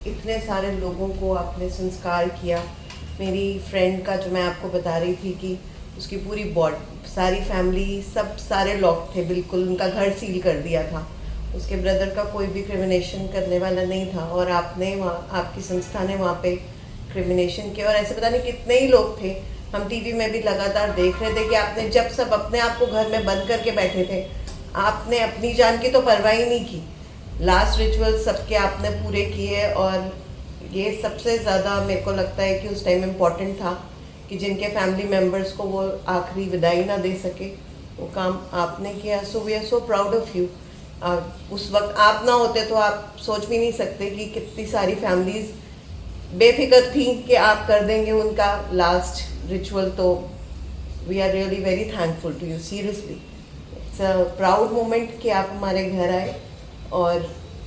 इतने सारे लोगों को आपने संस्कार किया। मेरी फ्रेंड का जो मैं आपको बता रही थी कि उसकी पूरी सारी फैमिली सब सारे लोग थे, बिल्कुल उनका घर सील कर दिया था। उसके ब्रदर का कोई भी क्रिमिनेशन करने वाला नहीं था और आपने वहाँ, आपकी संस्था ने वहाँ पे क्रिमिनेशन किया। और ऐसे पता नहीं कितने ही लोग थे, हम टीवी में भी लगातार देख रहे थे कि आपने जब सब अपने आप को घर में बंद करके बैठे थे, आपने अपनी जान की तो परवाह ही नहीं की। लास्ट रिचुअल सबके आपने पूरे किए और ये सबसे ज़्यादा मेरे को लगता है कि उस टाइम इम्पॉर्टेंट था कि जिनके फैमिली मेम्बर्स को वो आखिरी विदाई ना दे सके, वो काम आपने किया। So we are so proud of you. उस वक्त आप ना होते तो आप सोच भी नहीं सकते कि कितनी सारी फैमिलीज बेफिक्र थी कि आप कर देंगे उनका लास्ट रिचुअल। तो we are really very thankful to you, seriously. It's a proud moment कि आप हमारे घर आए और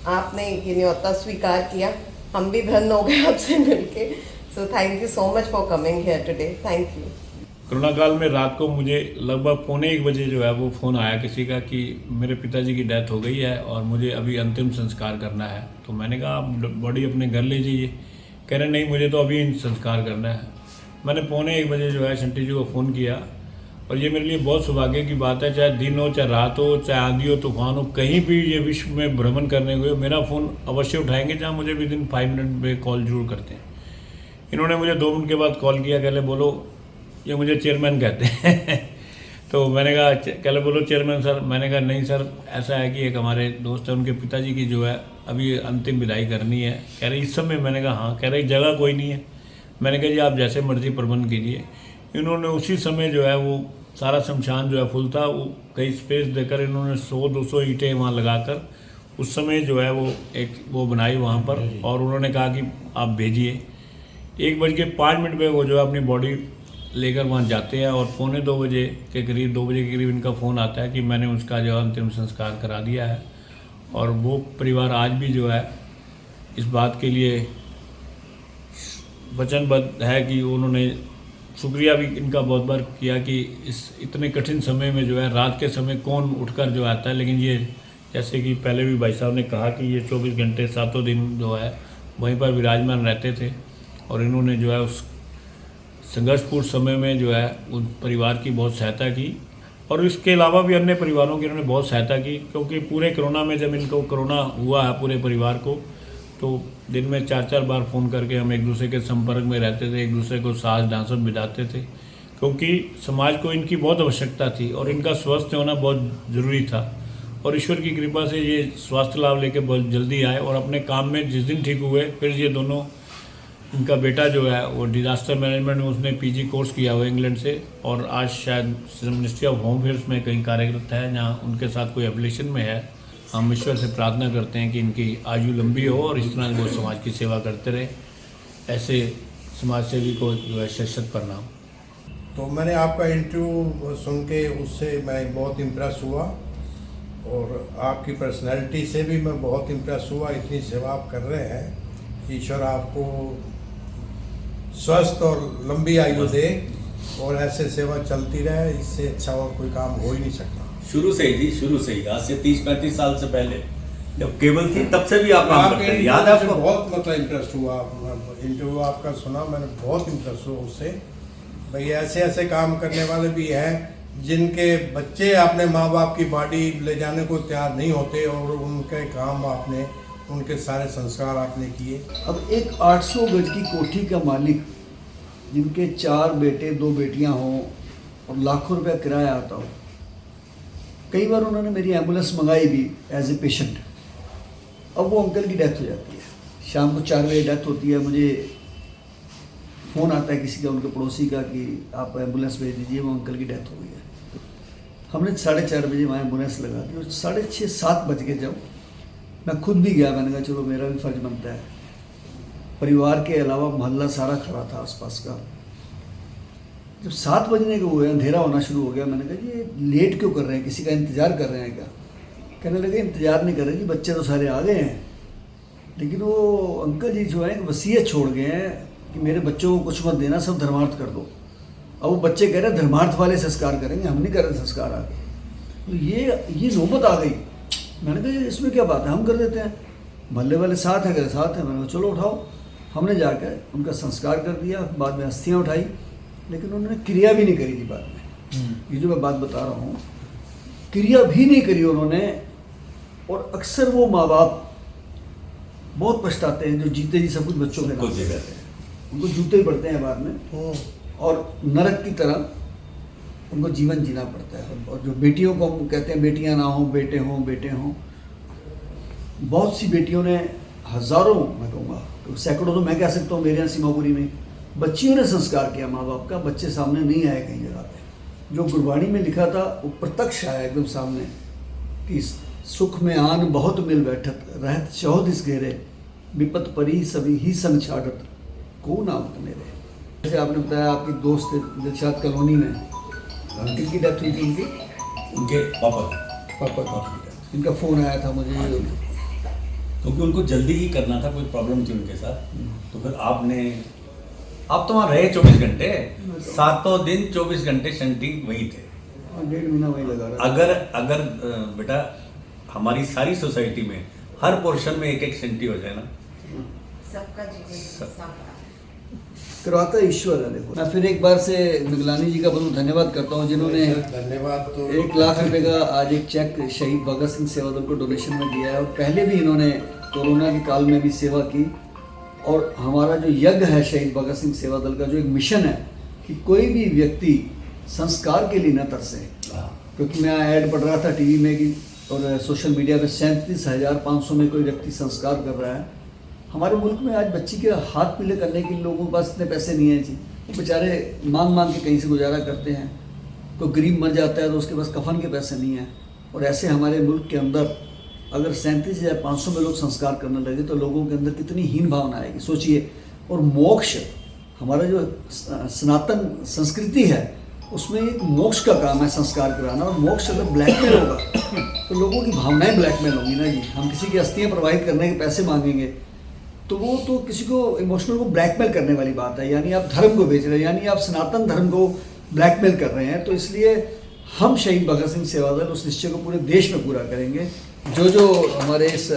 आपने ये न्योता स्वीकार किया। हम भी धन्य हो गए आपसे मिलके। So thank you so much for coming here today. Thank you. Corona काल में रात को मुझे लगभग 1:45 जो है वो फ़ोन आया किसी का कि मेरे पिताजी की डेथ हो गई है और मुझे अभी अंतिम संस्कार करना है। तो मैंने कहा आप बॉडी अपने घर ले जाइए। कह रहे नहीं, मुझे तो अभी संस्कार करना है। मैंने 1:45 जो है शंटी जी को फ़ोन किया और ये मेरे लिए बहुत सौभाग्य की बात है, चाहे दिन हो, चाहे रात हो, चाहे आंधी हो, तूफान हो, कहीं भी ये विश्व में भ्रमण करने हुए मेरा फ़ोन अवश्य उठाएंगे, जहाँ मुझे विद इन 5 मिनट में कॉल जरूर करते हैं। इन्होंने मुझे 2 मिनट के बाद कॉल किया, कहले बोलो, ये मुझे चेयरमैन कहते हैं तो मैंने कहा कहले बोलो चेयरमैन सर। मैंने कहा नहीं सर, ऐसा है कि एक हमारे दोस्त है, उनके पिताजी की जो है अभी अंतिम विदाई करनी है। कह रहे इस समय? मैंने कहा हाँ। कह रहे जगह कोई नहीं है। मैंने कहा जी आप जैसे मर्जी प्रबंध कीजिए। इन्होंने उसी समय जो है वो सारा शमशान जो है फुल था, वो कई स्पेस देकर इन्होंने 100-200 ईंटें वहाँ लगाकर उस समय जो है वो एक वो बनाई वहाँ पर और उन्होंने कहा कि आप भेजिए। 1:05 पे वो जो है अपनी बॉडी लेकर वहाँ जाते हैं और 2:45 बजे के करीब, 2 बजे के करीब इनका फ़ोन आता है कि मैंने उसका जो अंतिम संस्कार करा दिया है। और वो परिवार आज भी जो है इस बात के लिए वचनबद्ध है कि उन्होंने शुक्रिया भी इनका बहुत बार किया कि इस इतने कठिन समय में जो है रात के समय कौन उठकर जो आता है, लेकिन ये जैसे कि पहले भी भाई साहब ने कहा कि ये 24 घंटे 7 दिन जो है वहीं पर विराजमान रहते थे और इन्होंने जो है उस संघर्षपूर्ण समय में जो है उन परिवार की बहुत सहायता की और इसके अलावा भी अन्य परिवारों की इन्होंने बहुत सहायता की। क्योंकि पूरे कोरोना में जब इनको कोरोना हुआ है पूरे परिवार को, तो दिन में 4-4 बार फ़ोन करके हम एक दूसरे के संपर्क में रहते थे, एक दूसरे को साथ ढांसत बिताते थे, क्योंकि समाज को इनकी बहुत आवश्यकता थी और इनका स्वस्थ होना बहुत ज़रूरी था। और ईश्वर की कृपा से ये स्वास्थ्य लाभ लेके बहुत जल्दी आए और अपने काम में जिस दिन ठीक हुए, फिर ये दोनों, इनका बेटा जो है वो डिज़ास्टर मैनेजमेंट में उसने PG कोर्स किया हुआ इंग्लैंड से और आज शायद मिनिस्ट्री ऑफ होम अफेयर्स में कहीं कार्यरत है, जहाँ उनके साथ कोई एफिलिएशन में है। हम ईश्वर से प्रार्थना करते हैं कि इनकी आयु लंबी हो और इस तरह वो समाज की सेवा करते रहे। ऐसे समाज सेवी को जो है शत प्रणाम। तो मैंने आपका इंटरव्यू सुन के उससे मैं बहुत इम्प्रेस हुआ और आपकी पर्सनैलिटी से भी मैं बहुत इम्प्रेस हुआ। इतनी सेवा आप कर रहे हैं, ईश्वर आपको स्वस्थ और लंबी आयु दे और ऐसे सेवा चलती रहे। इससे अच्छा और कोई काम हो ही नहीं सकता। शुरू से ही जी, शुरू से ही, आज से 30-35 साल से पहले जब केबल थी तब से भी आप काम करते हैं। याद है आपको? बहुत मतलब इंटरेस्ट हुआ, इंटरव्यू आपका सुना मैंने, बहुत इंटरेस्ट हुआ उससे। भाई ऐसे ऐसे काम करने वाले भी हैं जिनके बच्चे अपने माँ बाप की बॉडी ले जाने को तैयार नहीं होते और उनके काम आपने, उनके सारे संस्कार आपने किए। अब एक 800 गज की कोठी का मालिक जिनके 4 बेटे 2 बेटियां हों और लाखों रुपया किराया आता हो, कई बार उन्होंने मेरी एम्बुलेंस मंगाई भी एज ए पेशेंट। अब वो अंकल की डेथ हो जाती है, शाम को 4 बजे डेथ होती है। मुझे फ़ोन आता है किसी का, उनके पड़ोसी का, कि आप एम्बुलेंस भेज दीजिए, वो अंकल की डेथ हो गई है। हमने 4:30 बजे वहाँ एम्बुलेंस लगा दी और 6:30-7 बज के जब मैं खुद भी गया, मैंने कहा चलो मेरा भी फ़र्ज बनता है। परिवार के अलावा मोहल्ला सारा खड़ा था आसपास का। जब 7 बजने के हुए, अंधेरा होना शुरू हो गया, मैंने कहा ये लेट क्यों कर रहे हैं, किसी का इंतज़ार कर रहे हैं क्या? कहने लगे इंतज़ार नहीं कर रहे जी, बच्चे तो सारे आ गए हैं। लेकिन वो अंकल जी जो है वसीयत छोड़ गए हैं कि मेरे बच्चों को कुछ मत देना, सब धर्मार्थ कर दो। अब वो बच्चे कह रहे हैं धर्मार्थ वाले संस्कार करेंगे, हम नहीं कर रहे संस्कार आगे। तो ये नौबत आ गई। मैंने कहा इसमें क्या बात है, हम कर देते हैं। मोहल्ले वाले साथ है, साथ है। मैंने कहा चलो उठाओ। हमने जाकर उनका संस्कार कर दिया, बाद में अस्थियाँ उठाई, लेकिन उन्होंने क्रिया भी नहीं करी थी बाद में। ये जो मैं बात बता रहा हूँ, क्रिया भी नहीं करी उन्होंने। और अक्सर वो माँ बाप बहुत पछताते हैं जो जीते जी सब कुछ बच्चों के नाम कुछ से जगह करते हैं, उनको जूते पड़ते हैं बाद में, और नरक की तरह उनको जीवन जीना पड़ता है। और जो बेटियों को हम कहते हैं बेटियां ना हो, बेटे हों, बेटे हों, बहुत सी बेटियों ने, हज़ारों मैं कहूँगा तो सैकड़ों तो मैं कह सकता हूँ मेरे यहाँ सीमापुरी में बच्चियों ने संस्कार किया माँ बाप का। बच्चे सामने नहीं आए कहीं जगह पे। जो गुरबाणी में लिखा था वो प्रत्यक्ष आया एकदम सामने कि सुख में आन बहुत मिल बैठत, रहत चौदिस घेरे, विपत परी सभी ही संग छाड़त, को नाम मेरे। जैसे आपने बताया आपकी दोस्त दिलशाद कॉलोनी में, किनकी डेथ हुई थी उनकी? उनके पापा इनका फ़ोन आया था मुझे, क्योंकि उनको जल्दी ही करना था, कोई प्रॉब्लम थी उनके साथ। तो फिर आप तो वहाँ रहे 24 घंटे, 7 दिन 24 घंटे शंटी वही थे। 1.5 महीना वही लगा रहा। अगर बेटा हमारी सारी सोसाइटी में हर पोर्शन में एक शंटी हो जाए ना, सबका जीवन करवाता ईश्वर है। देखो मैं फिर एक बार से मिगलानी जी का बहुत धन्यवाद करता हूँ जिन्होंने धन्यवाद। तो 1 लाख रुपए का आज एक चेक शहीद भगत सिंह सेवा दल को डोनेशन में दिया है। और पहले भी इन्होंने कोरोना के काल में भी सेवा की। और हमारा जो यज्ञ है शहीद भगत सिंह सेवा दल का, जो एक मिशन है कि कोई भी व्यक्ति संस्कार के लिए न तरसे। क्योंकि मैं ऐड पढ़ रहा था टीवी में कि और सोशल मीडिया पे 37,500 में कोई व्यक्ति संस्कार कर रहा है। हमारे मुल्क में आज बच्ची के हाथ पीले करने के लिए लोगों के पास इतने पैसे नहीं हैं जी। वो बेचारे मांग के कहीं से गुजारा करते हैं। कोई गरीब मर जाता है तो उसके पास कफन के पैसे नहीं हैं। और ऐसे हमारे मुल्क के अंदर अगर 37,500 में लोग संस्कार करने लगे तो लोगों के अंदर कितनी हीन भावना आएगी, सोचिए। और मोक्ष, हमारा जो सनातन संस्कृति है उसमें एक मोक्ष का काम है संस्कार कराना। और मोक्ष अगर ब्लैकमेल होगा तो लोगों की भावनाएं ब्लैकमेल होंगी ना जी। हम किसी की अस्थियाँ प्रवाहित करने के पैसे मांगेंगे तो वो तो किसी को इमोशनल को ब्लैकमेल करने वाली बात है। यानी आप धर्म को बेच रहे हैं, यानी आप सनातन धर्म को ब्लैकमेल कर रहे हैं। तो इसलिए हम शहीद भगत सिंह सेवा दल उस निश्चय को पूरे देश में पूरा करेंगे। जो हमारे इस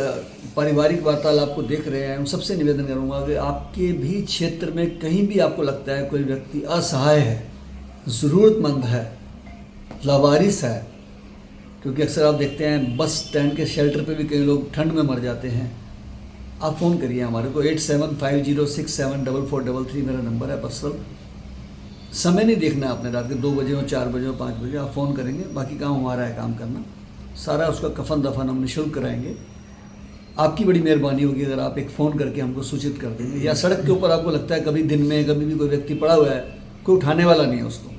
पारिवारिक वार्तालाप को देख रहे हैं उन सबसे निवेदन करूंगा कि आपके भी क्षेत्र में कहीं भी आपको लगता है कोई व्यक्ति असहाय है, ज़रूरतमंद है, लावारिस है, क्योंकि अक्सर आप देखते हैं बस स्टैंड के शेल्टर पे भी कई लोग ठंड में मर जाते हैं, आप फ़ोन करिए हमारे को। 8750674433 मेरा नंबर है पर्सनल। समय नहीं देखना है आपने, रात के 2 बजे हो, 4 बजे हो, 5 बजे आप फ़ोन करेंगे। बाकी काम हमारा है काम करना। सारा उसका कफन दफन हम निःशुल्क कराएंगे। आपकी बड़ी मेहरबानी होगी अगर आप एक फ़ोन करके हमको सूचित कर देंगे। या सड़क के ऊपर आपको लगता है कभी दिन में कभी भी कोई व्यक्ति पड़ा हुआ है, कोई उठाने वाला नहीं है उसको,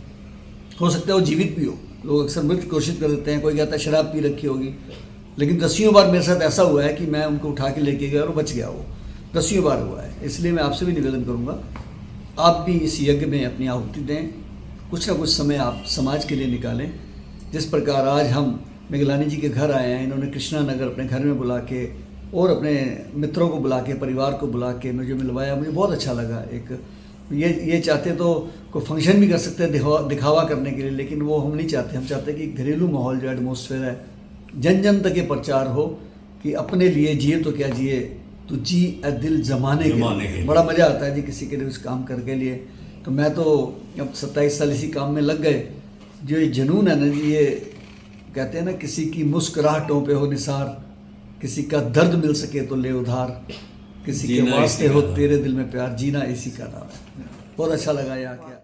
हो सकता है वो जीवित भी हो। लोग अक्सर मृत घोषित कर देते हैं। कोई कहता है शराब पी रखी होगी, लेकिन 10 बार मेरे साथ ऐसा हुआ है कि मैं उनको उठा के लेके गया और बच गया। वो 10 बार हुआ है। इसलिए मैं आपसे भी निवेदन करूँगा आप भी इस यज्ञ में अपनी आहुति दें। कुछ ना कुछ समय आप समाज के लिए निकालें। जिस प्रकार आज हम मिगलानी जी के घर आए हैं, इन्होंने कृष्णा नगर अपने घर में बुला के और अपने मित्रों को बुला के, परिवार को बुला के मुझे मिलवाया, मुझे बहुत अच्छा लगा। एक ये चाहते तो कोई फंक्शन भी कर सकते हैं दिखावा करने के लिए, लेकिन वो हम नहीं चाहते। हम चाहते हैं कि घरेलू माहौल जो एटमोसफेयर है, जन जन तक ये प्रचार हो कि अपने लिए जिए तो क्या जिए, तो जी ए दिल जमाने के। बड़ा मज़ा आता है जी किसी के लिए उस काम करके लिए। तो मैं तो अब 27 साल इसी काम में लग गए। जो ये जुनून है ना जी, ये कहते हैं ना किसी की मुस्कुराहटों पे हो निसार, किसी का दर्द मिल सके तो ले उधार, किसी के वास्ते हो तेरे दिल में प्यार, जीना इसी का नाम है। बहुत अच्छा लगा यहाँ के।